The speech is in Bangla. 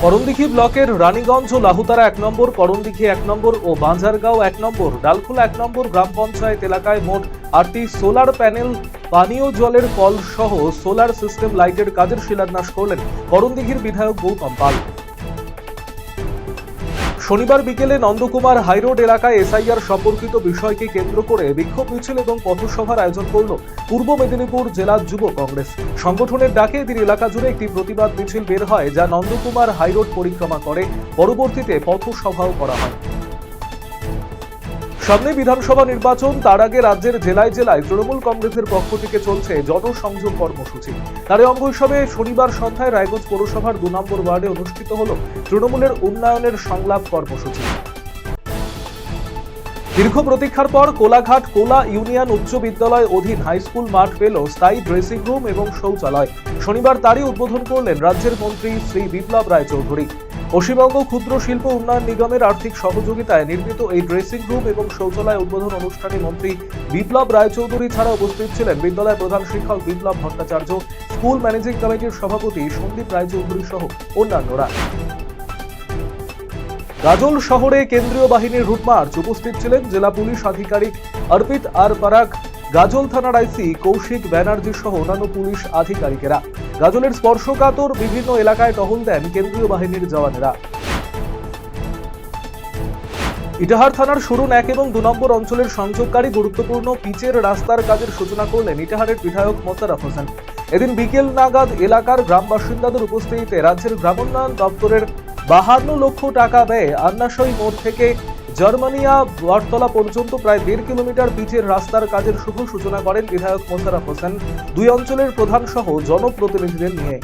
করণদিঘি ব্লকের রানীগঞ্জ ও লাহুতারা 1 নম্বর, করণদিঘি 1 নম্বর ও বাঁজারগাঁও 1 নম্বর, ডালখোলা 1 নম্বর গ্রাম পঞ্চায়েত এলাকায় মোট 8টি সোলার প্যানেল, পানীয় জলের কল সহ সোলার সিস্টেম লাইটের কাজের শিলান্যাস করলেন করণদিঘির বিধায়ক গৌতম পাল। শনিবার বিকেলে নন্দকুমার হাইরোড এলাকায় এসআইআর সম্পর্কিত বিষয়কে কেন্দ্র করে বিক্ষোভ মিছিল এবং পথসভার আয়োজন করল পূর্ব মেদিনীপুর জেলা যুব কংগ্রেস। সংগঠনের ডাকে এদিন এলাকা জুড়ে একটি প্রতিবাদ মিছিল বের হয়, যা নন্দকুমার হাইরোড পরিক্রমা করে। পরবর্তীতে পথসভাও করা হয়। সামনে বিধানসভা নির্বাচন, তার আগে রাজ্যের জেলায় জেলায় তৃণমূল কংগ্রেসের পক্ষ থেকে চলছে জনসংযোগ কর্মসূচি। তারই অঙ্গ হিসাবে শনিবার সন্ধ্যায় রায়গঞ্জ পৌরসভার 2 নম্বর ওয়ার্ডে অনুষ্ঠিত হল তৃণমূলের উন্নয়নের সংলাপ কর্মসূচি। দীর্ঘ প্রতীক্ষার পর কোলাঘাট কোলা ইউনিয়ন উচ্চ বিদ্যালয় অধীন হাইস্কুল মাঠ পেল স্থায়ী ড্রেসিং রুম এবং শৌচালয়। শনিবার তারই উদ্বোধন করলেন রাজ্যের মন্ত্রী শ্রী বিপ্লব রায় চৌধুরী। পশ্চিমবঙ্গ ক্ষুদ্র শিল্প উন্নয়ন নিগমের আর্থিক সহযোগিতায় নির্মিত এই ড্রেসিং রুম এবং শৌচালয় উদ্বোধন অনুষ্ঠানে মন্ত্রী বিপ্লব রায়চৌধুরী ছাড়া উপস্থিত ছিলেন বিদ্যালয় প্রধান শিক্ষক বিপ্লব ভট্টাচার্য, স্কুল ম্যানেজিং কমিটির সভাপতি সন্দীপ রায়চৌধুরী সহ অন্যান্যরা। গাজল শহরে কেন্দ্রীয় বাহিনীর রুটমার্চ, উপস্থিত ছিলেন জেলা পুলিশ আধিকারিক অর্পিত আর পারাক, গাজল থানার আইসি কৌশিক ব্যানার্জি সহ অন্যান্য পুলিশ আধিকারিকেরা। গাজলের স্পর্শকাতর বিভিন্ন এলাকায় টহল দেন কেন্দ্রীয় বাহিনীর জওয়ানেরা। ইটাহার থানার সুরুন 1 এবং 2 নম্বর অঞ্চলের সংযোগকারী গুরুত্বপূর্ণ পিচের রাস্তার কাজের সূচনা করলেন ইটাহারের বিধায়ক মোশাররফ হোসেন। এদিন বিকেল নাগাদ এলাকার গ্রাম বাসিন্দাদের উপস্থিতিতে রাজ্যের গ্রামোন্নয়ন দপ্তরের 52 লক্ষ টাকা ব্যয়ে আন্নাশই মোড় থেকে জার্মানিয়া বটতলা পর্যন্ত প্রায় 1.5 কিলোমিটার পিচের রাস্তার কাজের শুভ সূচনা করেন বিধায়ক মোশাররফ হোসেন, 2 অঞ্চলের প্রধান সহ জনপ্রতিনিধিদের নিয়ে।